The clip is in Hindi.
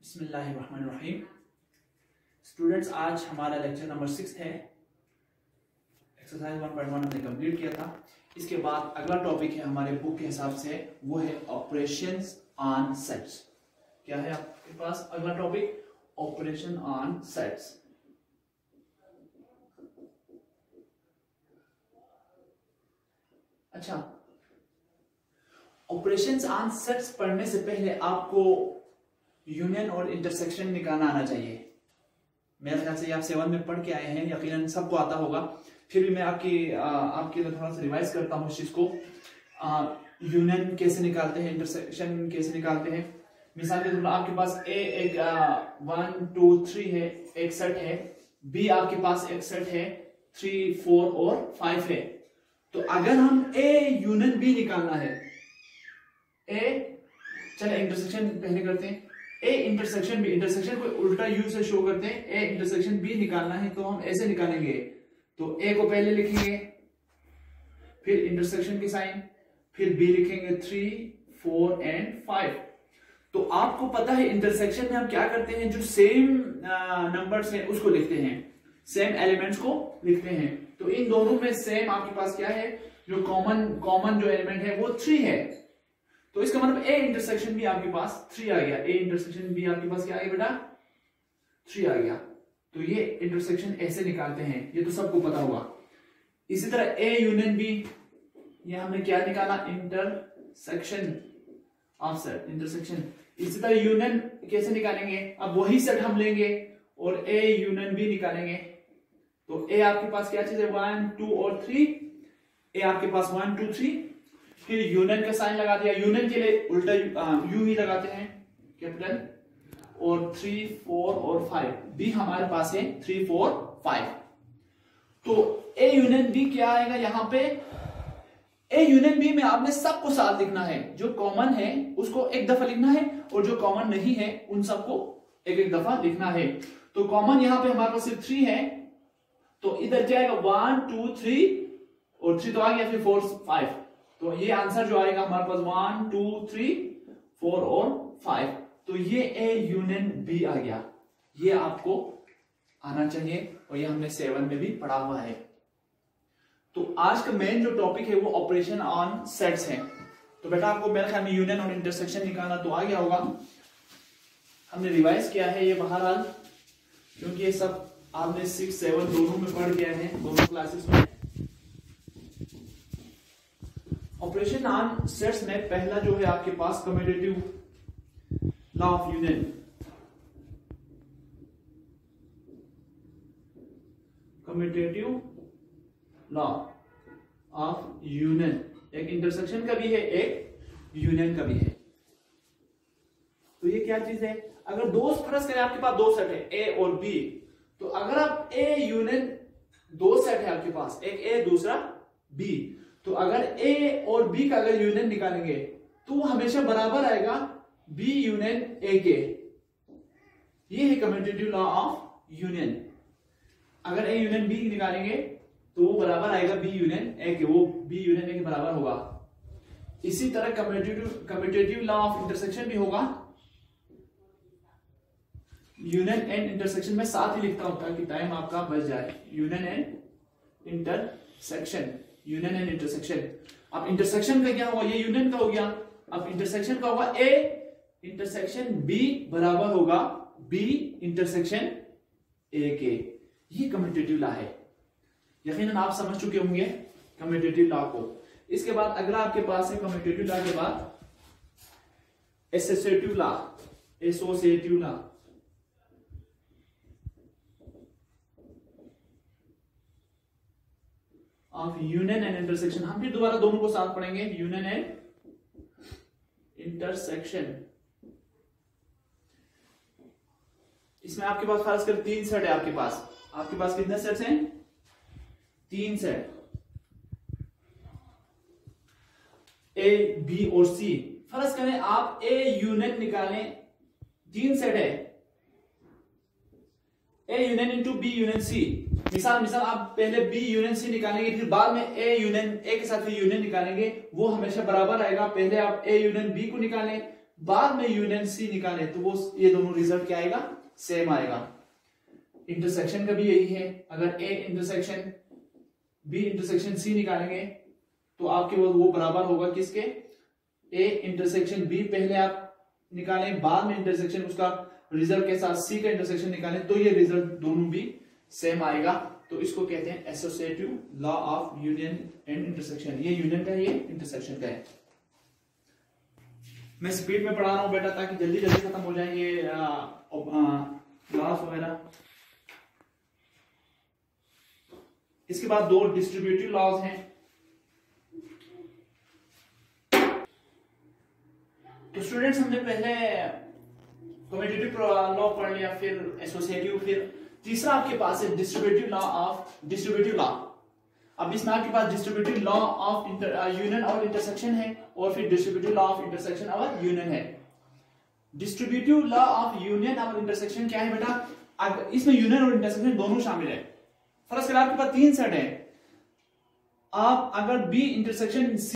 बिस्मिल्लाहिर्रहमानिर्रहीम। स्टूडेंट्स, आज हमारा लेक्चर नंबर 6 है। एक्सरसाइज 1.1 हमने कंप्लीट किया था। इसके बाद अगला टॉपिक है हमारे बुक के हिसाब से, वो है ऑपरेशंस ऑन सेट्स। क्या है आपके पास अगला टॉपिक? Operation on sets. अच्छा, ऑपरेशंस ऑन सेट्स पढ़ने से पहले आपको यूनियन और इंटरसेक्शन निकालना आना चाहिए। मेरे ख्याल से आप 7 में पढ़ के आए हैं, यकीनन सबको आता होगा। फिर भी मैं आपके लिए थोड़ा सा रिवाइज करता हूँ इस चीज को। यूनियन कैसे निकालते हैं, इंटरसेक्शन कैसे निकालते हैं। मिसाल के तौर पर आपके पास ए एक 1 2 3 है, एक सेट है। बी आपके पास एक सेट है 3 4 और 5 है। तो अगर हम ए यूनियन बी निकालना है, चलो इंटरसेक्शन पहले करते हैं। ए इंटरसेक्शन बी, इंटरसेक्शन को उल्टा यू से शो करते हैं। ए इंटरसेक्शन बी निकालना है तो हम ऐसे निकालेंगे। तो ए को पहले लिखेंगे, फिर इंटरसेक्शन की साइन, फिर बी लिखेंगे 3 4 एंड 5। तो आपको पता है इंटरसेक्शन में हम क्या करते हैं, जो सेम नंबर्स हैं उसको लिखते हैं, सेम एलिमेंट्स को लिखते हैं। तो इन दोनों में सेम आपके पास क्या है, जो कॉमन जो एलिमेंट है वो 3 है। तो इसका मतलब ए इंटरसेक्शन भी आपके पास 3 आ गया। ए इंटरसेक्शन भी आपके पास क्या आ गया बेटा? 3 आ गया। तो ये इंटरसेक्शन ऐसे निकालते हैं, ये तो सबको पता होगा। इसी तरह ए यूनियन बी, ये हमने क्या निकाला? Intersection of set, intersection. इसी तरह यूनियन कैसे निकालेंगे? अब वही सेट हम लेंगे और ए यूनियन बी निकालेंगे। तो ए आपके पास क्या चीज है? 1 2 और 3। ए आपके पास 1 2 3, फिर यूनियन का साइन लगा दिया। यूनियन के लिए उल्टा यू ही लगाते हैं, कैपिटल। और 3 4 और 5, बी हमारे पास है 3 4 5। तो ए यूनियन बी क्या आएगा यहां पे? ए यूनियन बी में आपने सबको साथ लिखना है। जो कॉमन है उसको एक दफा लिखना है, और जो कॉमन नहीं है उन सबको एक एक दफा लिखना है। तो कॉमन यहां पे हमारे पास सिर्फ 3 है, तो इधर क्या आएगा? 1 2 3, और 3 तो आ गया, फिर 4 5। तो ये आंसर जो आएगा हमारे पास 1 2 3 4 और 5। तो ये ए यूनियन बी आ गया। ये आपको आना चाहिए, और ये हमने 7 में भी पढ़ा हुआ है। तो आज का मेन जो टॉपिक है वो ऑपरेशन ऑन सेट्स है। तो बेटा आपको मेरे ख्याल में यूनियन और इंटरसेक्शन निकालना तो आ गया होगा। हमने रिवाइज किया है ये बहरहाल, क्योंकि ये सब आपने 6 7 दोनों में पढ़ के आए हैं, दोनों क्लासेस में। ऑपरेशन ऑन सेट्स में पहला जो है आपके पास commutative law of union. Commutative law of union, एक इंटरसेक्शन का भी है, एक यूनियन का भी है। तो ये क्या चीज है? अगर दो फर्ज करें, आपके पास दो सेट है ए और बी। तो अगर आप ए यूनियन, दो सेट है आपके पास, एक ए दूसरा बी। तो अगर ए और बी का अगर यूनियन निकालेंगे तो वो हमेशा बराबर आएगा बी यूनियन ए के। ये है कम्यूटेटिव लॉ ऑफ यूनियन। अगर ए यूनियन बी निकालेंगे तो वो बराबर आएगा बी यूनियन ए के, वो बी यूनियन ए के बराबर होगा। इसी तरह कम्यूटेटिव लॉ ऑफ इंटरसेक्शन भी होगा। यूनियन एंड इंटरसेक्शन में साथ ही लिखता हूं ताकि टाइम आपका बच जाए। Union and intersection, union and intersection. अब इंटरसेक्शन का क्या होगा? ये यूनियन का हो गया। अब इंटरसेक्शन का होगा ए इंटरसेक्शन बी बराबर होगा बी इंटरसेक्शन ए के। ये कम्यूटेटिव लॉ है। यकीनन आप समझ चुके होंगे कम्यूटेटिव लॉ को। इसके बाद अगला आपके पास है कम्यूटेटिव लॉ के बाद associative law. Associative law of union and intersection. हम फिर दोबारा दोनों को साथ पढ़ेंगे, यूनियन एंड इंटरसेक्शन। इसमें आपके पास फर्ज कर 3 सेट है आपके पास कितने सेट्स हैं? 3 सेट, ए बी और सी। फर्ज करें आप ए यूनियन निकालें, 3 सेट है, A union into B union C. मिसाल आप पहले बी यूनियन सी निकालेंगे, फिर बाद में ए यूनियन ए के साथ फिर यूनियन निकालेंगे, वो हमेशा बराबर आएगा। पहले आप ए यूनियन बी को निकालें, बाद में यूनियन सी निकाले तो वो ये दोनों रिजल्ट क्या आएगा, सेम आएगा। इंटरसेक्शन का भी यही है, अगर A intersection B intersection C निकालेंगे तो आपके वो बराबर होगा किसके, ए इंटरसेक्शन बी पहले आप निकालें, बाद में इंटरसेक्शन उसका रिजल्ट के साथ सी का इंटरसेक्शन निकालें तो ये रिजल्ट दोनों भी सेम आएगा। तो इसको कहते हैं associative law of union and intersection. ये यूनियन का है, ये इंटरसेक्शन का है। मैं स्पीड में पढ़ा रहा हूं बेटा ताकि जल्दी जल्दी खत्म हो जाए ये क्लास वगैरह। इसके बाद दो डिस्ट्रीब्यूटिव लॉज हैं। तो स्टूडेंट्स हमने पहले कम्यूटेटिव लॉ पढ़ लिया, फिर एसोसिएटिव, फिर तीसरा आपके पास है distributive law of distributive law. अब इसमें आपके पास डिस्ट्रीब्यूटिव लॉ ऑफ यूनियन और इंटरसेक्शन है, और फिर डिस्ट्रीब्यूटिव लॉ ऑफ इंटरसेक्शन और यूनियन है। डिस्ट्रीब्यूटिव लॉ ऑफ यूनियन और इंटरसेक्शन क्या है बेटा, इसमें यूनियन और इंटरसेक्शन दोनों शामिल है। फर्स्ट आपके पास तीन सेट है, आप अगर बी इंटरसेक्शन